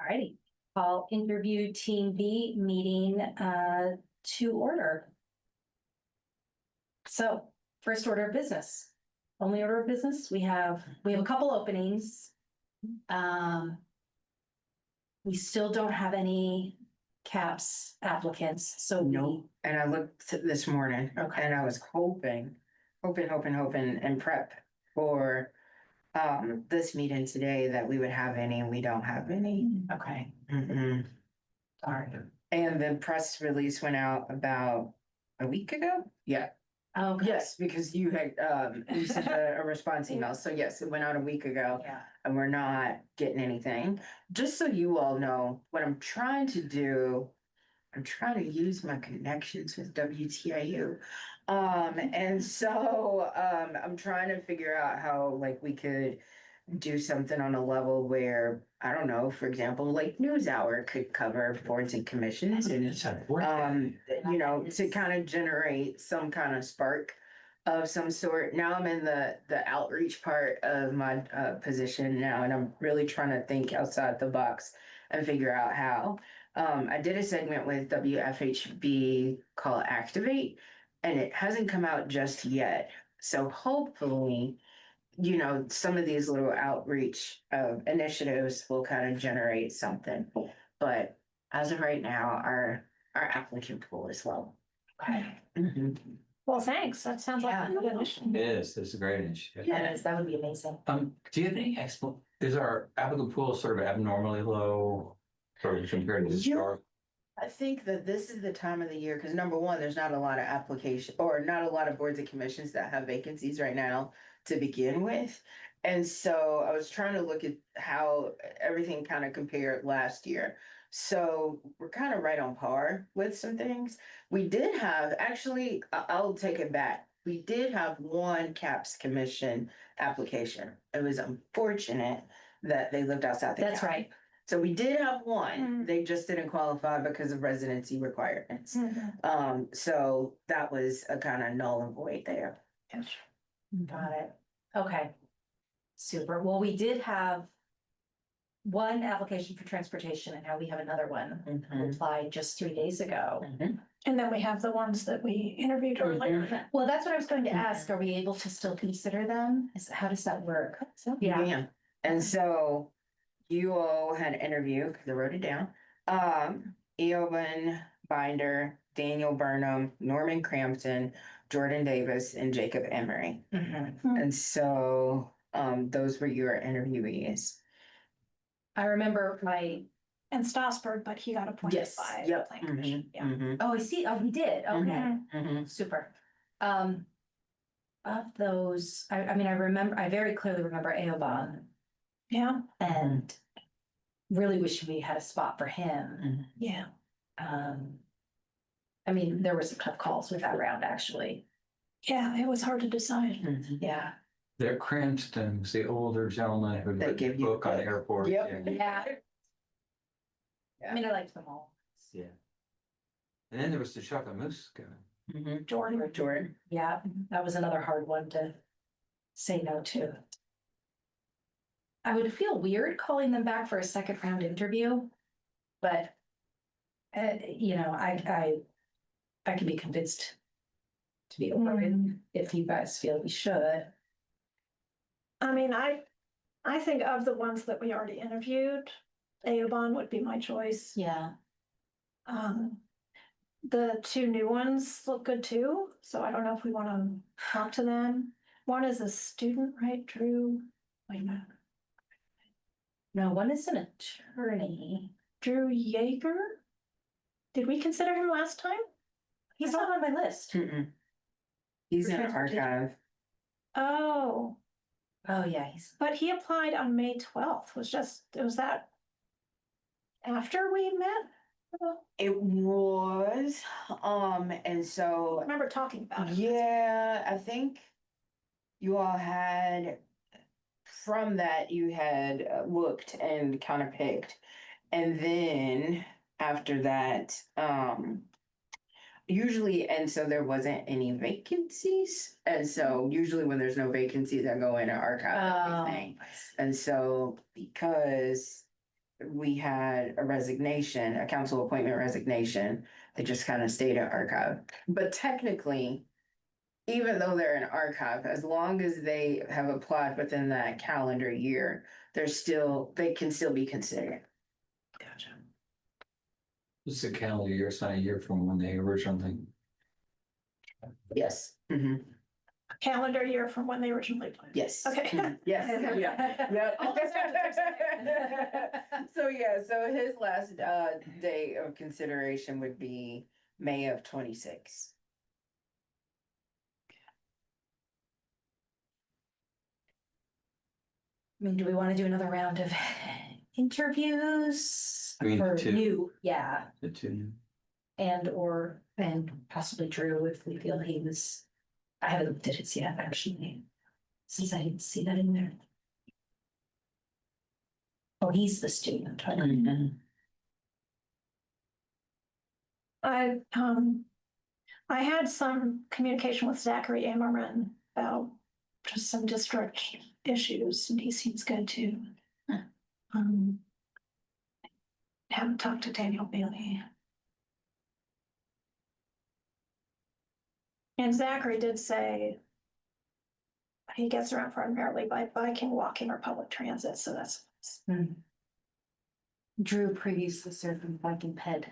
Alrighty, I'll interview Team B meeting to order. So, first order of business. Only order of business, we have a couple openings. We still don't have any CAPS applicants, so Nope. And I looked this morning, Okay. and I was hoping and prep for this meeting today that we would have any, and we don't have any. Okay. Sorry. And the press release went out about a week ago. Yeah. Okay. Yes, because you had you sent a response email. So yes, it went out a week ago. Yeah. And we're not getting anything. Just so you all know, what I'm trying to do, I'm trying to use my connections with WTIU. And so I'm trying to figure out how like we could do something on a level where, I don't know, for example, like NewsHour could cover boards and commissions and you know, to kind of generate some kind of spark of some sort. Now I'm in the outreach part of my position now, and I'm really trying to think outside the box and figure out how. I did a segment with WFHB called Activate, and it hasn't come out just yet. So hopefully, you know, some of these little outreach initiatives will kind of generate something. But as of right now, our applicant pool is low. Okay. Well, thanks. That sounds like a good initiative. It is. It's a great initiative. Yes, that would be amazing. Do you have any is our applicant pool sort of abnormally low sort of compared to historic? I think that this is the time of the year because number one, there's not a lot of application or not a lot of boards and commissions that have vacancies right now to begin with. And so I was trying to look at how everything kind of compared last year. So we're kind of right on par with some things. We did have, actually, I'll take it back. We did have one CAPS commission application. It was unfortunate that they lived outside the That's county. right. So we did have one, they just didn't qualify because of residency requirements. So that was a kind of null and void there. Got it. Okay. Super. Well, we did have one application for transportation, and now we have another one who applied just 3 days ago. And then we have the ones that we interviewed earlier. Well, that's what I was going to ask. Are we able to still consider them? How does that work? Yeah. And so you all had an interview, because I wrote it down. Eoban Binder, Daniel Burnham, Norman Crampton, Jordan Davis, and Jacob Emery. And so those were your interviewees. I remember And Strasburg, but he got appointed by the planning commission. Yeah. Oh, I see. Oh, he did. Okay. Super. Of those, I mean, I very clearly remember Eoban. Yeah. And really wish we had a spot for him. Yeah. I mean, there were some tough calls with that round, actually. Yeah, it was hard to decide. Yeah. They're Cranston's, the older gentleman who They wrote the give you book on the- airport. Yep. Yeah. I mean, I liked them all. Yeah. And then there was the chocolate mousse guy. Jordan. Yeah, that was another hard one to say no to. I would feel weird calling them back for a second round interview, but you know, I can be convinced to be open if you guys feel we should. I mean, I think of the ones that we already interviewed, Eoban would be my choice. Yeah. The two new ones look good too, so I don't know if we want to talk to them. One is a student, right, Drew? Wait a minute. No, one is an attorney. Drew Yeager? Did we consider him last time? He's not on my list. He's For in transportation. archive. Oh, Oh, yeah, but he applied on May 12th. Was that after we met? It was, and so I remember talking about it. yeah, I think you all had, from that, you had looked and kind of picked. And then after that, usually, and so there wasn't any vacancies. And so usually when there's no vacancies, I go in and archive everything. And so because we had a resignation, a council appointment resignation, that just kind of stayed in archive. But technically, even though they're in archive, as long as they have applied within that calendar year, they can still be considered. Gotcha. It's a calendar year, it's not a year from when they originally. Yes. Mhm. Calendar year from when they originally applied. Yes. Okay. Mhm. Yes. Yeah. So his last day of consideration would be May of 26. I mean, do we want to do another round of interviews? I mean, For two. new, yeah, The two. and possibly Drew if we feel he was, I haven't looked at his yet, actually. Since I didn't see that in there. Oh, he's the student. Mhm. I had some communication with Zachary Amerman about just some district issues, and he seems good too. Um, haven't talked to Daniel Bailey. And Zachary did say he gets around primarily by biking, walking, or public transit, so that's. Drew previously served in Viking Ped.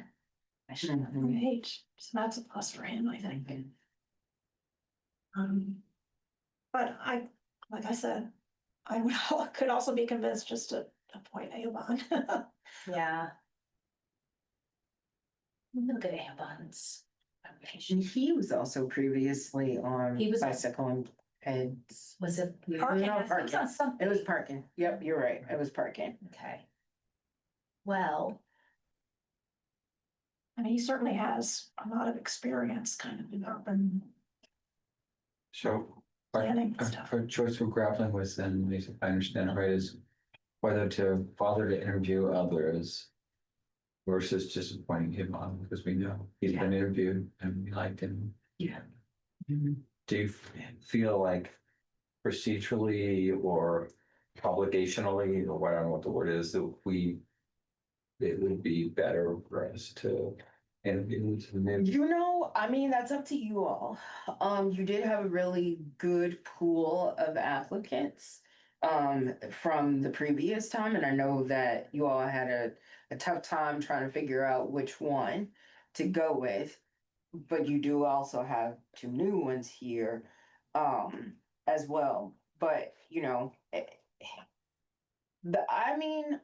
Mhm. Great, so that's a plus for him, I think. But like I said, I would, could also be convinced just to appoint Avon. Yeah. Look at Avon's. And he was also previously on He was- bicycle and peds. Was it? Parking. No, parking. Something. It was parking. Yep, you're right. It was parking. Okay. Well, I mean, he certainly has a lot of experience kind of in urban So. planning and stuff. Our choice we're grappling with, then, if I understand it right, is whether to bother to interview others versus just appointing him on, because we know he's been interviewed and we liked him. Yeah. Do you feel like procedurally or obligationally, or what, I don't know what the word is, that it would be better for us to interview them? You know, I mean, that's up to you all. You did have a really good pool of applicants from the previous time, and I know that you all had a tough time trying to figure out which one to go with. But you do also have two new ones here as well. But you know, I mean,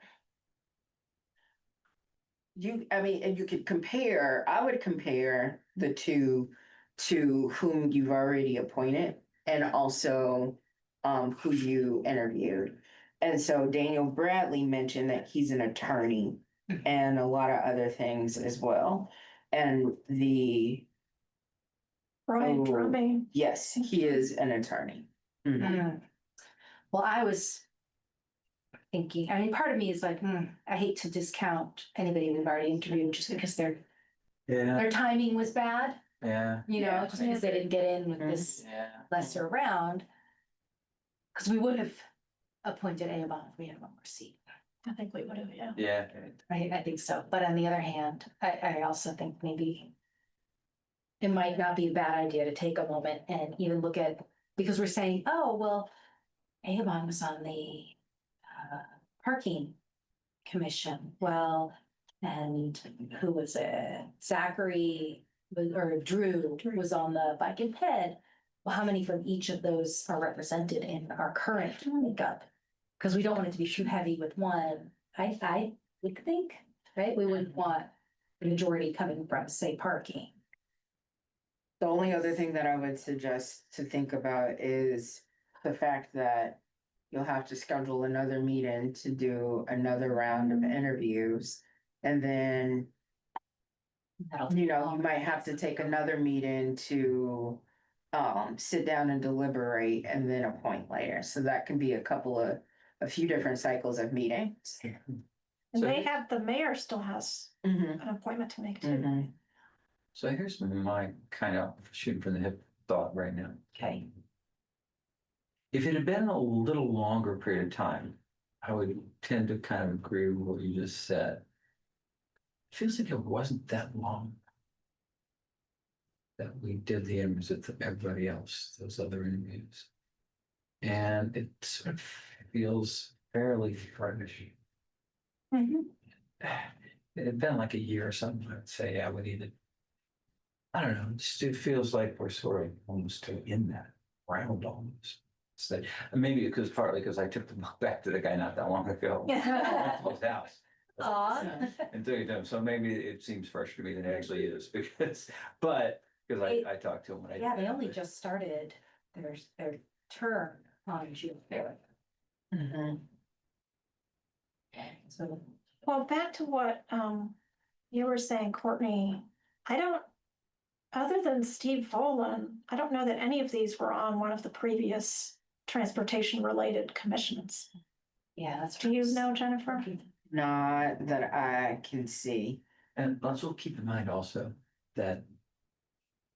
and you could compare, I would compare the two to whom you've already appointed and also who you interviewed. And so Daniel Bradley mentioned that he's an attorney and a lot of other things as well. And Brian Oh. Drumming. yes, he is an attorney. Mhm. well, I was thinking, I mean, part of me is like, I hate to discount anybody we've already interviewed just because their timing was bad, Yeah. you know, just because they didn't get in with this Yeah. lesser round. Because we would have appointed Avon if we had one more seat. I think we would have, yeah. Yeah. I think so. But on the other hand, I also think maybe it might not be a bad idea to take a moment and even look at, because we're saying, oh, well, Avon was on the parking commission. Well, and who was it? Zachary or Drew was on the bike and ped. Well, how many from each of those are represented in our current makeup? Because we don't want it to be too heavy with one. I would think, right? We wouldn't want the majority coming from, say, parking. The only other thing that I would suggest to think about is the fact that you'll have to schedule another meeting to do another round of interviews. And then, you know, you might have to take another meeting to sit down and deliberate and then appoint later. So that can be a few different cycles of meetings. And the mayor still has Mhm, an appointment to make too. mhm. So here's my kind of shooting from the hip thought right now. Okay. If it had been a little longer period of time, I would tend to kind of agree with what you just said. Feels like it wasn't that long that we did the interviews with everybody else, those other interviews. And it sort of feels fairly fresh. Mhm. It had been like a year or something, I'd say, yeah, we needed. I don't know, it feels like we're sort of almost in that round almost. So, and maybe because partly because I took the book back to the guy not that long ago. Yeah. His house. Aw. And took it to him, so maybe it seems fresher to me than it actually is, because, but, because I talked to him when I. Yeah, they only just started their term on June 4th. Mhm. So, Well, back to what you were saying, Courtney, I don't, other than Steve Volan, I don't know that any of these were on one of the previous transportation related commissions. yeah, that's. Do you know, Jennifer? Not that I can see. And also keep in mind also that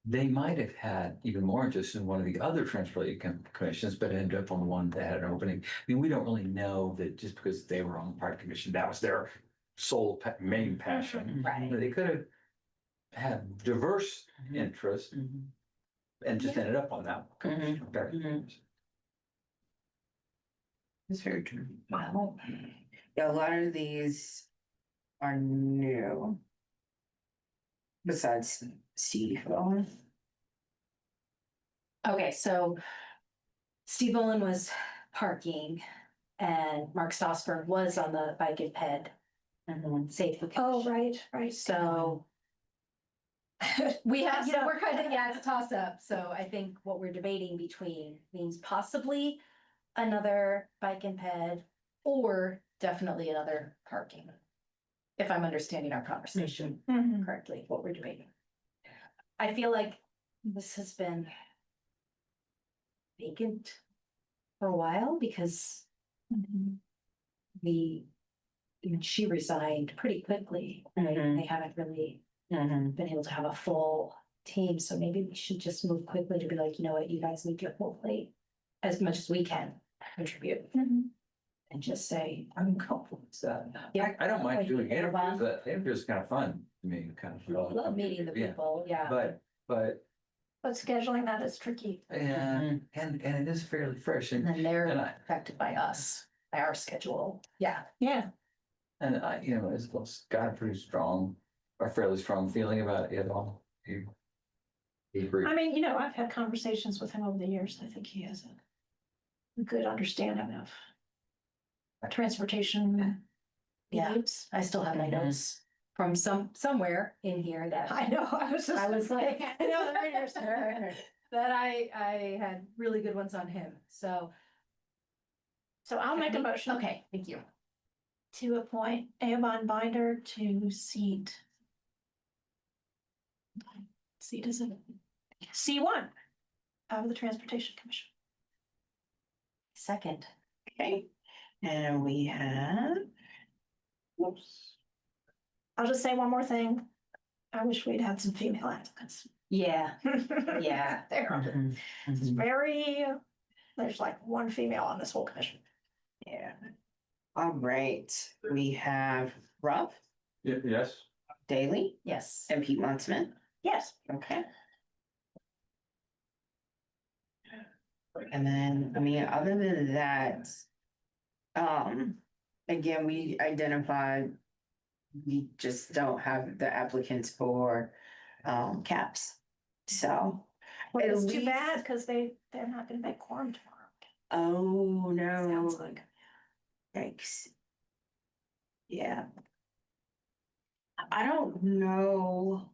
they might have had even more interest in one of the other transportation commissions, but ended up on one that had an opening. I mean, we don't really know that just because they were on the park commission, that was their sole main passion. Right. They could have had diverse interests Mhm. and just ended up on that commission. Mhm. It's very true. Wow. Yeah, a lot of these are new. Besides Steve. Okay, so Steve Olin was parking and Mark Stossberg was on the bike and ped safety. Oh, commission. right. So we have, Yeah. so we're kind of, yeah, it's a toss up. So I think what we're debating between means possibly another bike and ped or definitely another parking. If I'm understanding our conversation Mhm. correctly, what we're debating. I feel like this has been vacant for a while because Mhm. she resigned pretty quickly. Right? Mhm. They haven't really Mhm. been able to have a full team, so maybe we should just move quickly to be like, you know what, you guys need your full plate as much as we can contribute Mhm. and just say, I'm comfortable with that. Yeah. I don't mind doing Like, interviews, but interviews is kind of fun to me, kind of. love meeting the Yeah. people, yeah. But, But scheduling that is tricky. yeah, Mhm. and it is fairly fresh And and, then they're and I, affected by us, by our schedule, yeah. Yeah. you know, it's got a pretty strong, or fairly strong feeling about it all. You agree? I mean, I've had conversations with him over the years. I think he has a good understanding of transportation Yeah. needs. I still have my Mhm. notes from somewhere in here that I know, I was like, I know, they're in your center. that I had really good ones on him, so. So I'll make a motion. Okay, thank you. To appoint Eamon Binder to seat is it? C1 of the Transportation Commission. Second. Okay, and we have. Whoops. I'll just say one more thing. I wish we'd had some female applicants. Yeah, yeah. Mhm. It's Mhm. very, there's like one female on this whole commission. Yeah. All right, we have Ruff, Yes. Daly, Yes. and Pete Muntzman. Yes. Okay. And then, I mean, other than that, again, we identified, we just don't have the applicants for, caps. So, Well, At it's too least- bad because they're not gonna make quorum tomorrow. oh, no. Sounds like. Yikes. Yeah. I don't know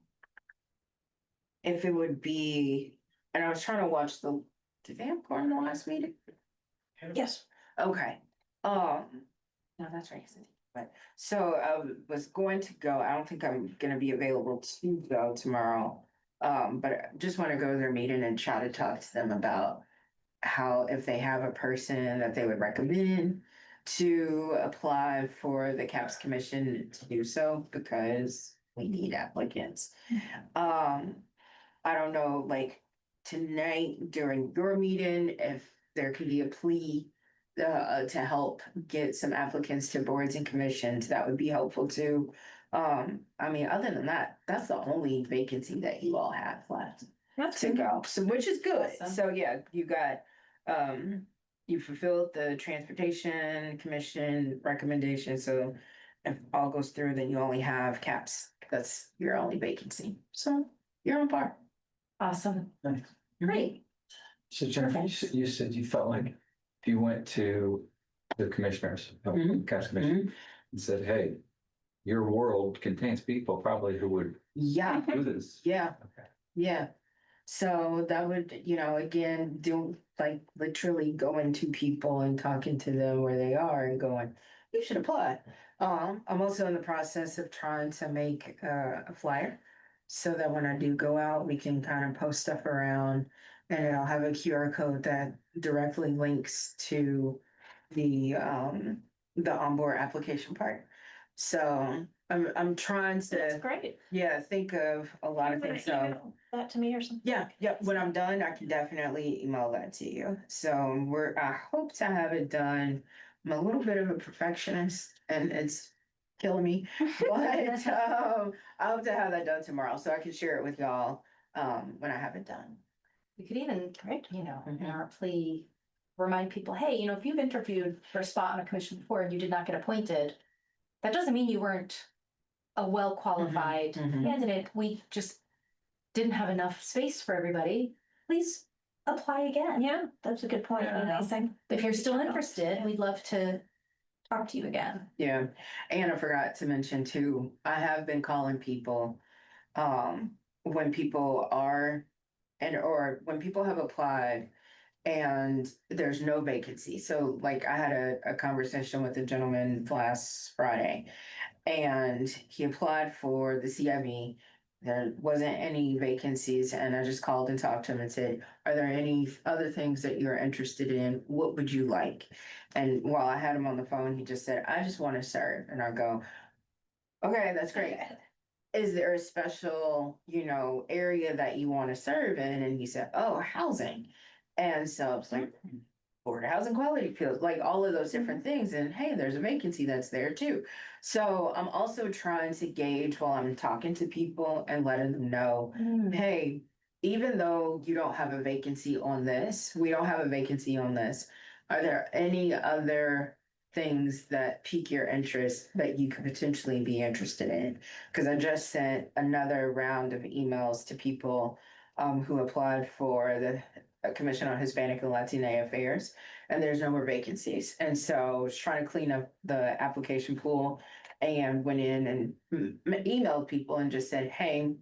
if it would be, and I was trying to watch did they have quorum the last meeting? Yes. Okay, no, that's right. But, so I was going to go, I don't think I'm gonna be available to go tomorrow. But I just wanna go to their meeting and try to talk to them about how, if they have a person that they would recommend to apply for the CAPS Commission to do so, because we need applicants. I don't know, like tonight during your meeting, if there could be a plea to help get some applicants to boards and commissions, that would be helpful too. I mean, other than that, that's the only vacancy that you all have left That's to good. go, so which is good. Awesome. So yeah, you got, you fulfilled the transportation commission recommendation, so if all goes through, then you only have caps. That's your only vacancy. So you're on par. Awesome. Nice. Great. So Jennifer, you said you felt like if you went to the commissioners, Mhm. county commission, and said, hey, your world contains people probably who would Yeah, do this. yeah. Okay. Yeah, so that would, again, do like literally going to people and talking to them where they are and going, you should apply. I'm also in the process of trying to make a flyer so that when I do go out, we can kind of post stuff around and I'll have a QR code that directly links to the onboard application part. So I'm trying That's to, great. yeah, think of a lot of You wanna things. So email that to me or something? yeah, when I'm done, I can definitely email that to you. So I hope to have it done. I'm a little bit of a perfectionist and it's killing me, but I hope to have that done tomorrow so I can share it with y'all when I have it done. We could even, Great. in Mhm. our plea, remind people, hey, if you've interviewed for a spot on a commission before and you did not get appointed, that doesn't mean you weren't a well-qualified Mhm. candidate. We just didn't have enough space for everybody. Please apply again. Yeah, that's a good point. Yeah. Amazing. If you're still interested, we'd love to talk to you again. Yeah, and I forgot to mention too, I have been calling people when people are or when people have applied and there's no vacancy. So like I had a conversation with a gentleman last Friday and he applied for the CIB. There wasn't any vacancies and I just called and talked to him and said, are there any other things that you're interested in? What would you like? And while I had him on the phone, he just said, I just want to serve. And I go, okay, that's great. Is there a special, area that you want to serve in? And he said, oh, housing. And so I was like, Board of Housing Quality Appeals, like all of those different things. And hey, there's a vacancy that's there too. So I'm also trying to gauge while I'm talking to people and letting them know, hey, even though you don't have a vacancy on this, we don't have a vacancy on this. Are there any other things that pique your interest that you could potentially be interested in? Because I just sent another round of emails to people who applied for the Commission on Hispanic and Latina Affairs, and there's no more vacancies. And so I was trying to clean up the application pool and went in and emailed people and just said, hey,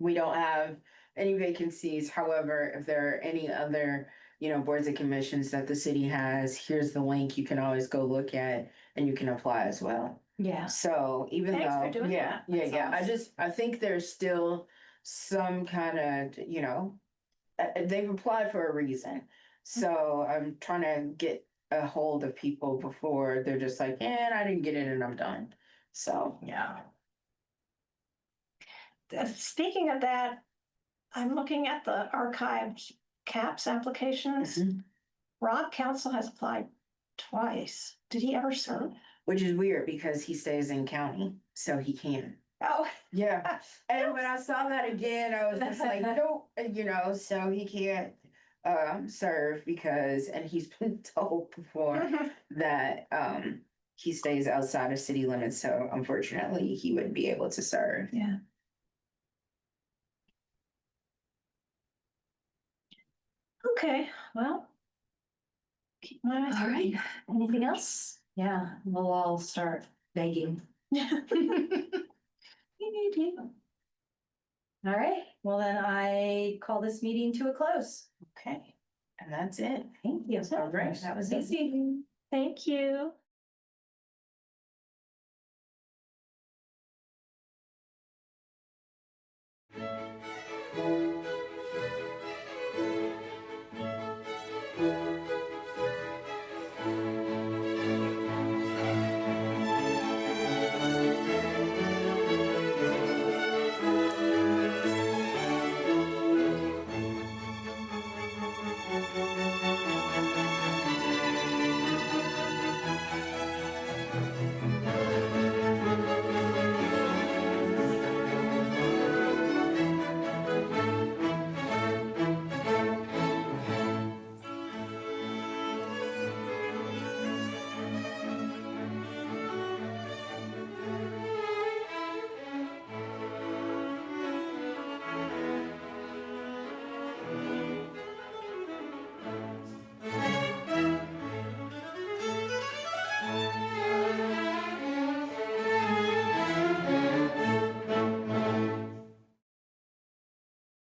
we don't have any vacancies. However, if there are any other, boards and commissions that the city has, here's the link. You can always go look at and you can apply as well. Yeah. So even Thanks for though, doing yeah, that. That's yeah, awesome. I think there's still some kind of, they've applied for a reason. So I'm trying to get a hold of people before they're just like, I didn't get it and I'm done. So, Yeah. Speaking of that, I'm looking at the archived CAPS applications. mhm. Rob Council has applied twice. Did he ever serve? Which is weird because he stays in county, so he can. Oh, Yeah. And when I saw that again, I was just like, nope, so he can't serve because, and he's been told before that he stays outside of city limits, so unfortunately he wouldn't be able to serve. yeah. Okay, well. Keep my eyes All right. open. Anything else? Yeah, we'll all start begging. We need you. All right, well then I call this meeting to a close. Okay, and that's it. Thank you. All right. That was easy. Thank you.